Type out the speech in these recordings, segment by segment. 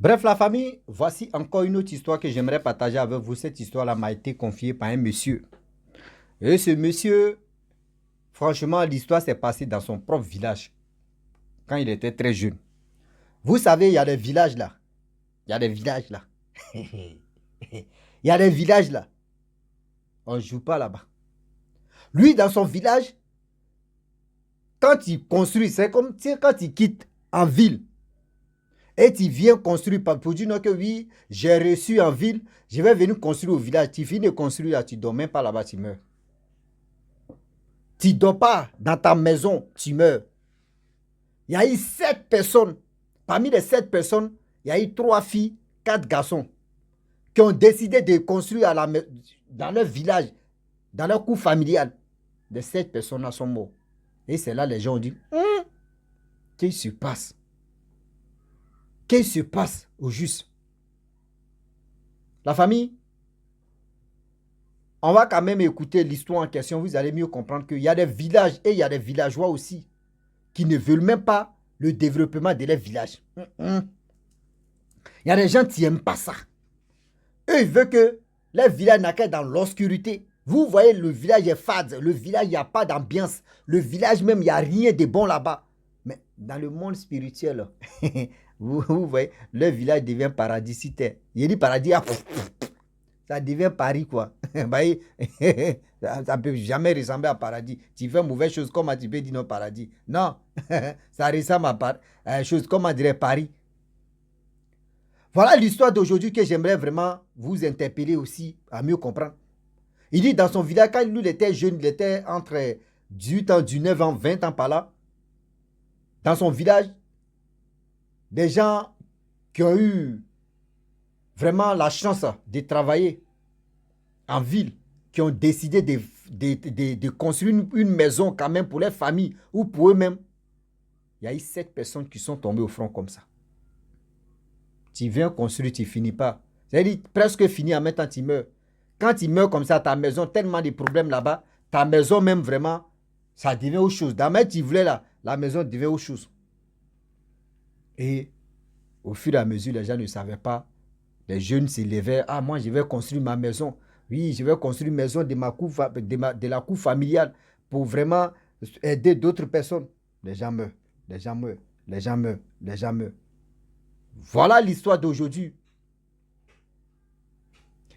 Bref, la famille, voici encore une autre histoire que j'aimerais partager avec vous. Cette histoire-là m'a été confiée par un monsieur. Et ce monsieur, franchement, l'histoire s'est passée dans son propre village, quand il était très jeune. Vous savez, il y a des villages là. Il y a des villages là. Il y a des villages là. On ne joue pas là-bas. Lui, dans son village, quand il construit, c'est comme quand il quitte en ville. Et tu viens construire pour dire non que oui, j'ai reçu en ville, je vais venir construire au village. Tu finis de construire là, tu ne dors même pas là-bas, tu meurs. Tu ne dors pas dans ta maison, tu meurs. Il y a eu 7 personnes. Parmi les 7 personnes, il y a eu 3 filles, 4 garçons qui ont décidé de construire dans leur village, dans leur cour familial. Les 7 personnes-là sont mortes. Et c'est là les gens ont dit, qu'est-ce qui se passe? Qu'est-ce qui se passe au juste? La famille, on va quand même écouter l'histoire en question. Vous allez mieux comprendre qu'il y a des villages et il y a des villageois aussi qui ne veulent même pas le développement de leur village. Il y a des gens qui n'aiment pas ça. Eux, ils veulent que leur village n'a qu'à dans l'obscurité. Vous voyez, le village est fade. Le village, il n'y a pas d'ambiance. Le village même, il n'y a rien de bon là-bas. Mais dans le monde spirituel, vous voyez, le village devient paradis. Si il dit paradis, ça devient Paris, quoi. Ça ne peut jamais ressembler à paradis. Tu fais mauvaise chose, comment tu peux dire non paradis? Non, ça ressemble à chose, comment dirait Paris. Voilà l'histoire d'aujourd'hui que j'aimerais vraiment vous interpeller aussi, à mieux comprendre. Il dit dans son village, quand lui il était jeune, il était entre 18 ans, 19 ans, 20 ans par là. Dans son village, des gens qui ont eu vraiment la chance de travailler en ville, qui ont décidé de construire une maison quand même pour leur famille ou pour eux-mêmes. Il y a eu 7 personnes qui sont tombées au front comme ça. Tu viens construire, tu ne finis pas. C'est-à-dire presque fini en même temps tu meurs. Quand tu meurs comme ça, ta maison, tellement de problèmes là-bas, ta maison même vraiment, ça devient autre chose. D'abord tu voulais là, la maison devient autre chose. Et au fur et à mesure, les gens ne savaient pas. Les jeunes s'élevaient. Ah, moi, je vais construire ma maison. Oui, je vais construire une maison de la cour familiale pour vraiment aider d'autres personnes. Les gens meurent, les gens meurent, les gens meurent, les gens meurent. Voilà l'histoire d'aujourd'hui.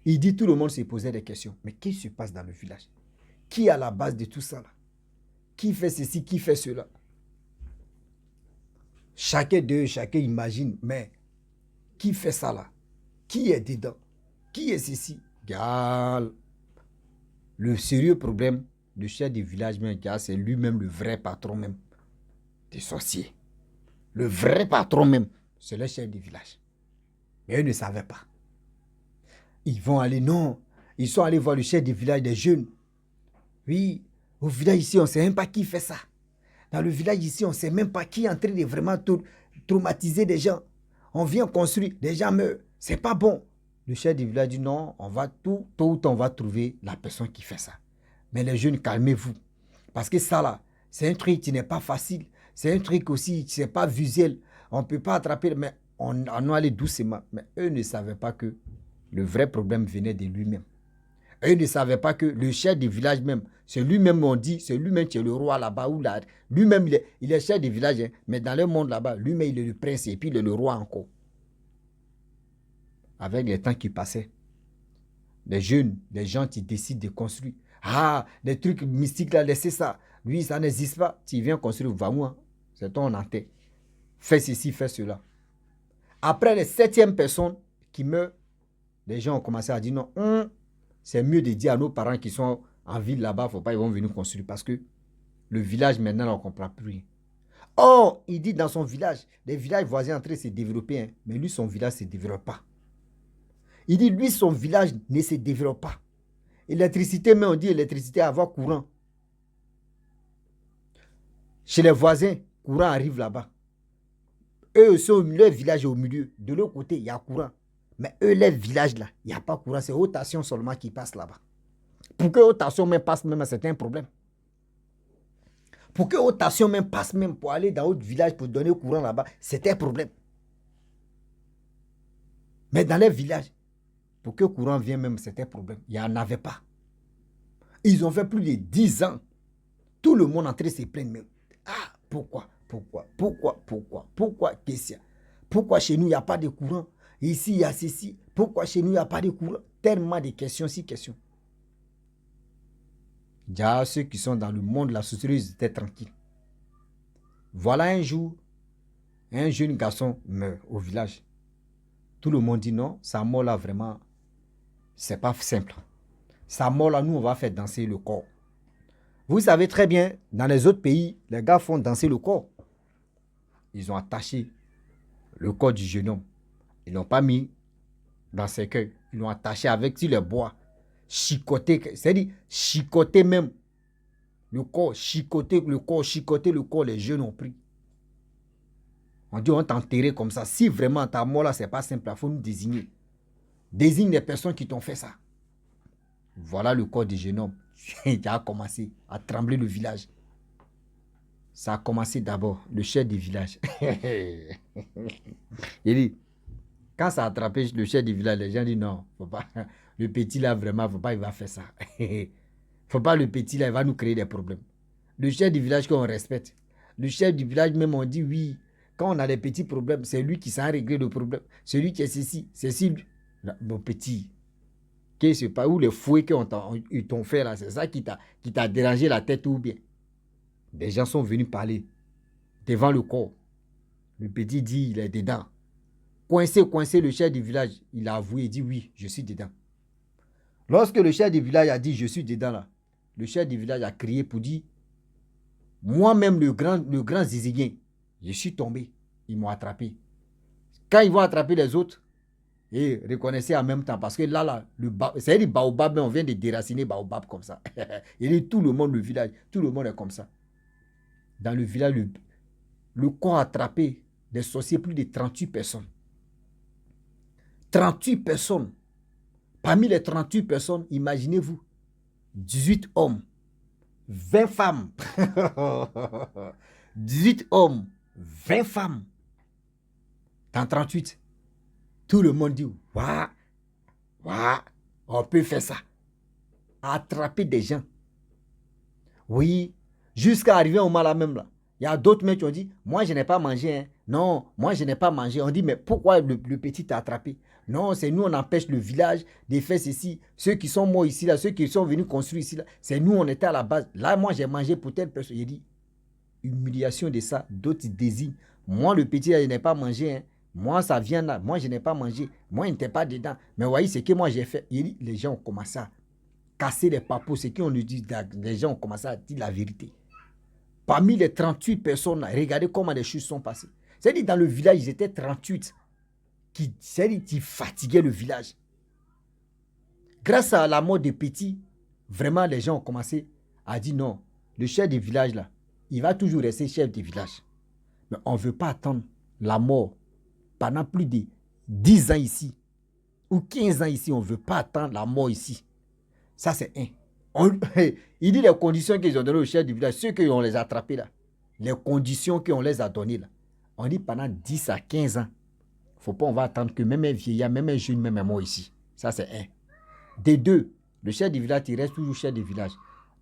Il dit tout le monde se posait des questions. Mais qu'est-ce qui se passe dans le village? Qui est à la base de tout ça là? Qui fait ceci, qui fait cela? Chacun d'eux, chacun imagine, mais qui fait ça là? Qui est dedans? Qui est ceci? Gal. Le sérieux problème, le chef du village, c'est lui-même le vrai patron même des sorciers. Le vrai patron même, c'est le chef du village. Mais eux ne savaient pas. Ils vont aller, non. Ils sont allés voir le chef du village des jeunes. Oui, au village ici, on ne sait même pas qui fait ça. Dans le village ici, on ne sait même pas qui est en train de vraiment traumatiser des gens. On vient construire, des gens meurent. C'est pas bon. Le chef du village dit non, on va tôt ou tard, on va trouver la personne qui fait ça. Mais les jeunes, calmez-vous. Parce que ça là, c'est un truc qui n'est pas facile. C'est un truc aussi qui n'est pas visuel. On ne peut pas attraper, mais on allait doucement. Mais eux ne savaient pas que le vrai problème venait de lui-même. Eux ne savaient pas que le chef du village même, c'est lui-même, on dit, c'est lui-même qui est le roi là-bas. Lui-même, il est chef du village, hein, mais dans le monde là-bas, lui-même, il est le prince et puis il est le roi encore. Avec les temps qui passaient, les jeunes, les gens qui décident de construire. Ah, des trucs mystiques là, laissez ça. Lui, ça n'existe pas. Tu viens construire, va où, hein? C'est ton antenne. Fais ceci, fais cela. Après les 7e personnes qui meurent, les gens ont commencé à dire non, c'est mieux de dire à nos parents qui sont en ville là-bas, il ne faut pas, ils vont venir construire parce que le village maintenant, on ne comprend plus rien. Or, il dit dans son village, les villages voisins sont en train de se développer, hein, mais lui, son village ne se développe pas. Il dit, lui, son village ne se développe pas. Électricité, mais on dit électricité, avoir courant. Chez les voisins, courant arrive là-bas. Eux, leur village est au milieu. De l'autre côté, il y a courant. Mais eux, leur village là, il n'y a pas courant. C'est haute tension seulement qui passe là-bas. Pour que haute tension même passe, même, c'est un problème. Pour que haute tension même passe, même pour aller dans autre village pour donner courant là-bas, c'est un problème. Mais dans les villages, pour que le courant vienne même, c'était problème. Il n'y en avait pas. Ils ont fait plus de 10 ans. Tout le monde entrait se plaindre même. Ah, pourquoi? Qu'est-ce qu'il y a? Pourquoi chez nous, il n'y a pas de courant? Ici, il y a ceci. Pourquoi chez nous, il n'y a pas de courant? Tellement de questions, si questions. Déjà, ceux qui sont dans le monde de la société, ils étaient tranquilles. Voilà un jour, un jeune garçon meurt au village. Tout le monde dit non, sa mort là, vraiment, c'est pas simple. Sa mort là, nous, on va faire danser le corps. Vous savez très bien, dans les autres pays, les gars font danser le corps. Ils ont attaché le corps du jeune homme. Ils ne l'ont pas mis dans le cercueil. Ils l'ont attaché avec le bois. Chicoté, c'est-à-dire chicoté même. Le corps, chicoté le corps, les jeunes ont pris. On dit on t'enterrer comme ça. Si vraiment ta mort là, c'est pas simple, il faut nous désigner. Désigne les personnes qui t'ont fait ça. Voilà le corps du jeune homme qui a commencé à trembler le village. Ça a commencé d'abord, le chef du village. Il dit, quand ça a attrapé le chef du village, les gens disent non, faut pas. Le petit là, vraiment, faut pas, il va faire ça. Faut pas, le petit là, il va nous créer des problèmes. Le chef du village qu'on respecte. Le chef du village même, on dit oui. Quand on a des petits problèmes, c'est lui qui s'en régler le problème. Celui qui est ceci, c'est si. Mon petit. Qu'est-ce pas où les fouets qu'ils t'ont fait là, c'est ça qui t'a dérangé la tête ou bien. Des gens sont venus parler devant le corps. Le petit dit, il est dedans. Coincé, le chef du village, il a avoué, il dit oui, je suis dedans. Lorsque le chef du village a dit je suis dedans là, le chef du village a crié pour dire, moi-même le grand zizigien, je suis tombé, ils m'ont attrapé. Quand ils vont attraper les autres, et reconnaissez en même temps, parce que là, c'est le baobab, mais on vient de déraciner baobab comme ça. Il dit tout le monde, le village, tout le monde est comme ça. Dans le village, le corps a attrapé des sorciers, plus de 38 personnes. 38 personnes. Parmi les 38 personnes, imaginez-vous, 18 hommes, 20 femmes. 18 hommes, 20 femmes. Dans 38, tout le monde dit, waouh, on peut faire ça. Attraper des gens. Oui, jusqu'à arriver au mal même là. Il y a d'autres mecs qui ont dit, moi je n'ai pas mangé. Hein. Non, moi je n'ai pas mangé. On dit, mais pourquoi le petit t'a attrapé? Non, c'est nous, on empêche le village de faire ceci. Ceux qui sont morts ici, là, ceux qui sont venus construire ici, là, c'est nous, on était à la base. Là, moi j'ai mangé pour telle personne. Il dit, humiliation de ça, d'autres désignent. Moi, le petit, là, je n'ai pas mangé. Hein. Moi, ça vient là. Moi, je n'ai pas mangé. Moi, je n'étais pas dedans. Mais voyez, ce que moi j'ai fait. Il dit, les gens ont commencé à casser les papous. Ce qu'on nous dit, les gens ont commencé à dire la vérité. Parmi les 38 personnes, regardez comment les choses sont passées. C'est-à-dire, dans le village, ils étaient 38 qui fatiguaient le village. Grâce à la mort des petits, vraiment, les gens ont commencé à dire non, le chef du village, là, il va toujours rester chef du village. Mais on ne veut pas attendre la mort pendant plus de 10 ans ici, ou 15 ans ici, on ne veut pas attendre la mort ici. Ça, c'est un. Il dit les conditions qu'ils ont données au chef du village, ceux qui ont les attrapés là, les conditions qu'on les a données là. On dit pendant 10 à 15 ans, faut pas, on va attendre que même un vieillard, même un jeune, même un mort ici. Ça, c'est un. Des deux, le chef du village, il reste toujours chef du village.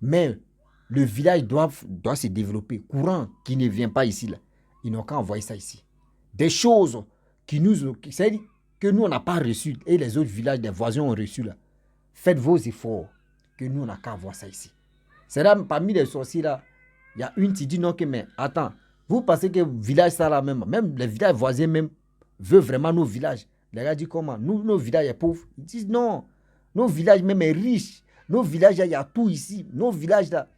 Mais le village doit se développer. Courant qui ne vient pas ici là, ils n'ont qu'à envoyer ça ici. Des choses que nous, on n'a pas reçues et les autres villages des voisins ont reçu là. Faites vos efforts, que nous, on n'a qu'à avoir ça ici. C'est là, parmi les sorciers là, il y a une qui dit non, que mais attends, vous pensez que le village ça là même les villages voisins même veulent vraiment nos villages. Les gars disent comment? Nous, nos villages sont pauvres. Ils disent non, nos villages même sont riches. Nos villages, il y a tout ici. Nos villages là,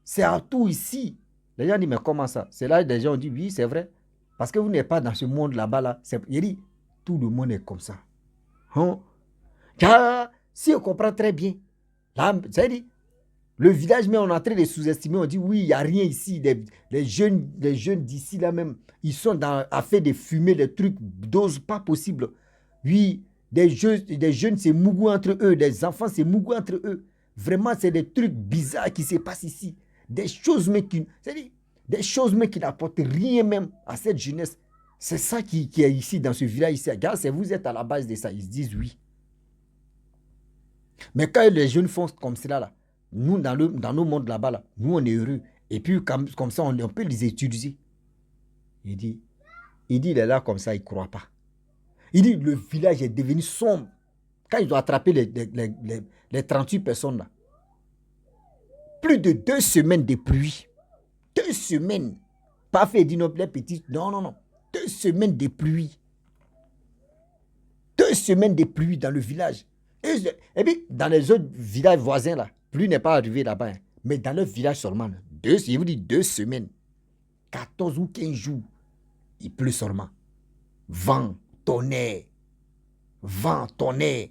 c'est à tout ici. Les gens disent mais comment ça? C'est là que les gens ont dit oui, c'est vrai. Parce que vous n'êtes pas dans ce monde là-bas là. Il dit tout le monde est comme ça. Hein? Car si on comprend très bien, là, c'est-à-dire, le village, mais on est en train de sous-estimer, on dit oui, il n'y a rien ici. Les jeunes d'ici là même, ils sont à faire des fumées, des trucs, doses pas possibles. Oui, des jeunes, c'est mougou entre eux, des enfants, c'est mougou entre eux. Vraiment, c'est des trucs bizarres qui se passent ici. Des choses, mais qui n'apportent rien même à cette jeunesse. C'est ça qui est ici, dans ce village ici. Regarde, c'est vous êtes à la base de ça. Ils se disent oui. Mais quand les jeunes font comme cela, là, nous, dans nos mondes là-bas, là, nous, on est heureux. Et puis, comme ça, on peut les utiliser. Il dit, il est là comme ça, il ne croit pas. Il dit, le village est devenu sombre. Quand ils ont attrapé les 38 personnes là, plus de 2 semaines de pluie. 2 semaines. Pas fait dire les petits. Non, non, non. 2 semaines de pluie. 2 semaines de pluie dans le village. Et puis, dans les autres villages voisins, là, pluie n'est pas arrivée là-bas. Hein. Mais dans le village seulement, là, je vous dis 2 semaines. 14 ou 15 jours. Il pleut seulement. Vent, tonnerre. Vent, tonnerre.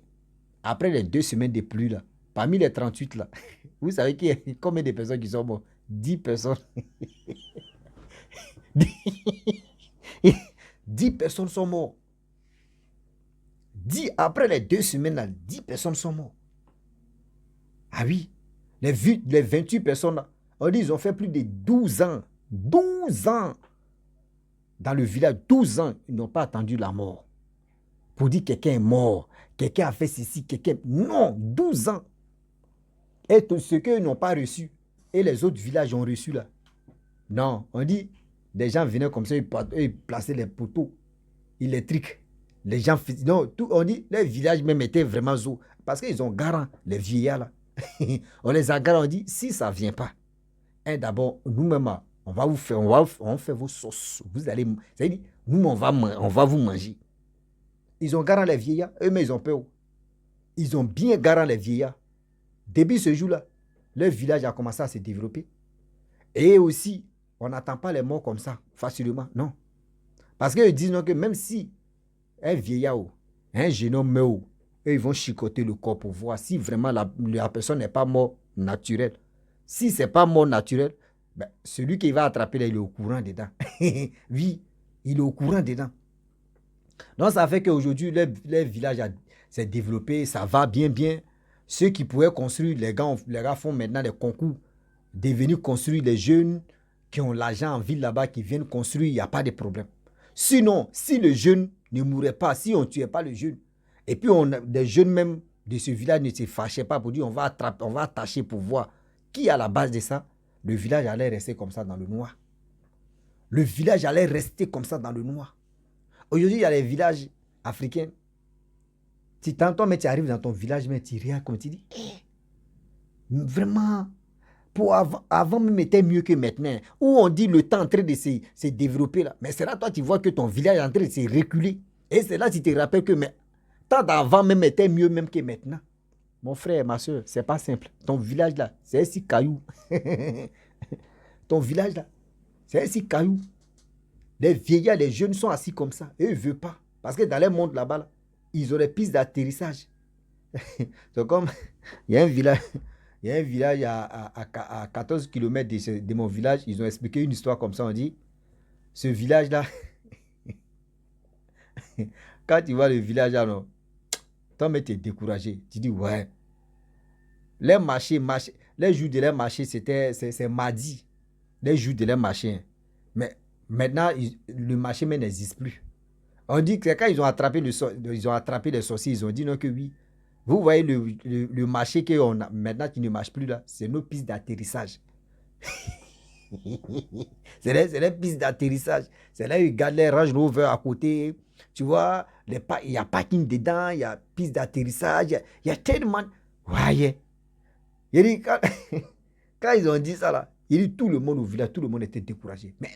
Après les 2 semaines de pluie, là, parmi les 38, là, vous savez combien de personnes qui sont mortes? 10 personnes. 10 personnes sont mortes. Après les 2 semaines, là, 10 personnes sont mortes. Ah oui, les 28 personnes, là, on dit ils ont fait plus de 12 ans. 12 ans. Dans le village, 12 ans, ils n'ont pas attendu la mort. Pour dire quelqu'un est mort, quelqu'un a fait ceci, quelqu'un... Non, 12 ans. Et tout ce qu'eux n'ont pas reçu, et les autres villages ont reçu là. Non, on dit, des gens venaient comme ça, ils plaçaient les poteaux électriques. Les gens faisaient... Non, on dit, les villages même étaient vraiment zo. Parce qu'ils ont garant, les vieillards là. On les a garant, on dit, si ça ne vient pas, d'abord, nous-mêmes, on va vous faire, on fait vos sauces. Vous allez... C'est-à-dire, nous, on va vous manger. Ils ont garant les vieillards, eux-mêmes, ils ont peur. Ils ont bien garant les vieillards. Depuis ce jour-là, le village a commencé à se développer. Et aussi, on n'attend pas les morts comme ça, facilement, non. Parce qu'ils disent non, que même si un vieillard, un jeune homme meurt, ils vont chicoter le corps pour voir si vraiment la personne n'est pas mort naturel. Si ce n'est pas mort naturel, ben, celui qui va attraper, là, il est au courant dedans. Oui, il est au courant dedans. Donc, ça fait qu'aujourd'hui, le village s'est développé, ça va bien, bien. Ceux qui pouvaient construire, les gars font maintenant des concours de venir construire, les jeunes qui ont l'argent en ville là-bas, qui viennent construire, il n'y a pas de problème. Sinon, si le jeune ne mourait pas, si on ne tuait pas le jeune, et puis des jeunes même de ce village ne se fâchaient pas pour dire on va attacher pour voir qui est à la base de ça, le village allait rester comme ça dans le noir. Le village allait rester comme ça dans le noir. Aujourd'hui, il y a les villages africains. Tu t'entends, mais tu arrives dans ton village, mais tu regardes comme tu dis, vraiment, avant même était mieux que maintenant. Où on dit le temps en train de se développer là. Mais c'est là, toi, tu vois que ton village est en train de se reculer. Et c'est là, tu te rappelles que tant d'avant même était mieux même que maintenant. Mon frère, ma soeur, c'est pas simple. Ton village là, c'est un si caillou. Ton village là, c'est un si caillou. Les vieillards, les jeunes sont assis comme ça. Et ils ne veulent pas. Parce que dans les mondes là-bas, là, ils ont des pistes d'atterrissage. C'est comme, il y a un village à 14 km de mon village. Ils ont expliqué une histoire comme ça. On dit, ce village-là, quand tu vois le village là, non, toi, mais tu es découragé. Tu dis, ouais. Les marchés, les jours de les marchés, c'est mardi. Les jours de les marchés. Mais maintenant, le marché n'existe plus. On dit que quand ils ont attrapé les sorciers, ils ont dit non que oui. Vous voyez le marché qu'on a maintenant qui ne marche plus là, c'est nos pistes d'atterrissage. c'est les pistes d'atterrissage. C'est là où ils gardent les Range Rover à côté. Tu vois, il y a parking dedans, il y a piste d'atterrissage, il y a tellement... Ouais. Il dit, quand ils ont dit ça là, il dit tout le monde au village, tout le monde était découragé. Mais,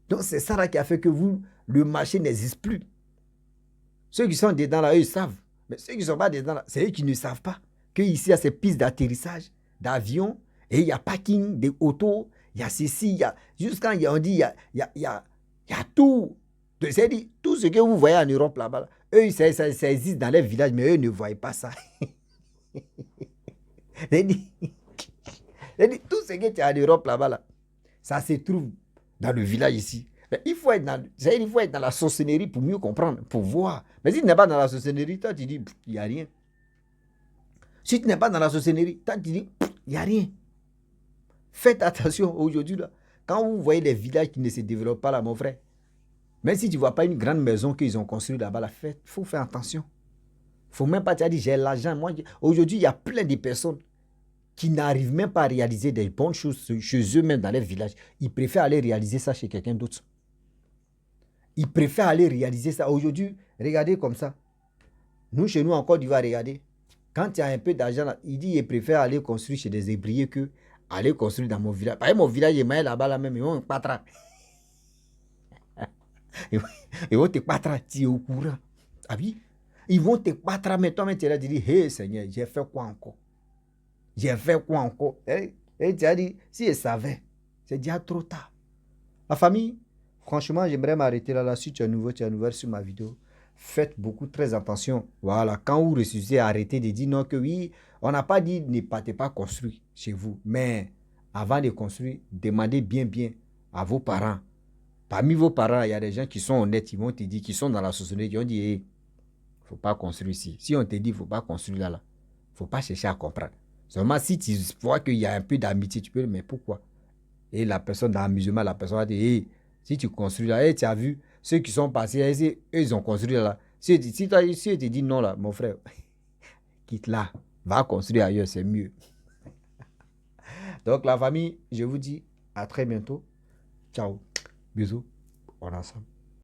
donc c'est ça là qui a fait que le marché n'existe plus. Ceux qui sont dedans là, eux, ils savent. Mais ceux qui ne sont pas dedans là, c'est eux qui ne savent pas qu'ici, il y a ces pistes d'atterrissage, d'avion, et il y a parking, des autos, il y a ceci, il y a... Jusqu'à on dit, il y a tout. C'est-à-dire, tout ce que vous voyez en Europe là-bas, là, eux, ça existe dans les villages, mais eux ne voient pas ça. C'est-à-dire, tout ce que tu as en Europe là-bas, là, ça se trouve dans le village ici. Mais il faut être dans la sorcellerie pour mieux comprendre, pour voir. Mais si tu n'es pas dans la sorcellerie, toi tu dis, il n'y a rien. Si tu n'es pas dans la sorcellerie, toi tu dis, il n'y a rien. Faites attention aujourd'hui là. Quand vous voyez les villages qui ne se développent pas là, mon frère, Même si tu ne vois pas une grande maison qu'ils ont construite là-bas, il faut faire attention. Il ne faut même pas te dire, j'ai l'argent. Moi, aujourd'hui, il y a plein de personnes qui n'arrivent même pas à réaliser des bonnes choses chez eux-mêmes dans leur village. Ils préfèrent aller réaliser ça chez quelqu'un d'autre. Ils préfèrent aller réaliser ça. Aujourd'hui, regardez comme ça. Nous, chez nous, en Côte d'Ivoire, regardez. Quand il y a un peu d'argent, il dit qu'il préfère aller construire chez des ébriers que aller construire dans mon village. Par exemple, mon village, il est là-bas, là même, ils vont pas tra. Ils vont te battre, tu es au courant. Ah oui? Ils vont te battre, mais toi, tu es là, tu dis, hé Seigneur, j'ai fait quoi encore? J'ai fait quoi encore? Et tu as dit, si je savais, c'est déjà trop tard. La famille, franchement, j'aimerais m'arrêter là. Si tu es nouveau sur ma vidéo. Faites beaucoup très attention. Voilà, quand vous refusez, arrêtez de dire non que oui, on n'a pas dit ne partez pas construire chez vous. Mais avant de construire, demandez bien à vos parents. Parmi vos parents, il y a des gens qui sont honnêtes, ils vont te dire, qui sont dans la société, qui ont dit, il ne faut pas construire ici. Si on te dit, il ne faut pas construire là, il ne faut pas chercher à comprendre. Seulement si tu vois qu'il y a un peu d'amitié, tu peux dire, mais pourquoi? Et la personne dans l'amusement, la personne va dire, hey, si tu construis là, hey, tu as vu, ceux qui sont passés, eux, ils ont construit là. Si tu te dis non là, mon frère, quitte là, va construire ailleurs, c'est mieux. Donc la famille, je vous dis à très bientôt. Ciao. Bisous. On est ensemble.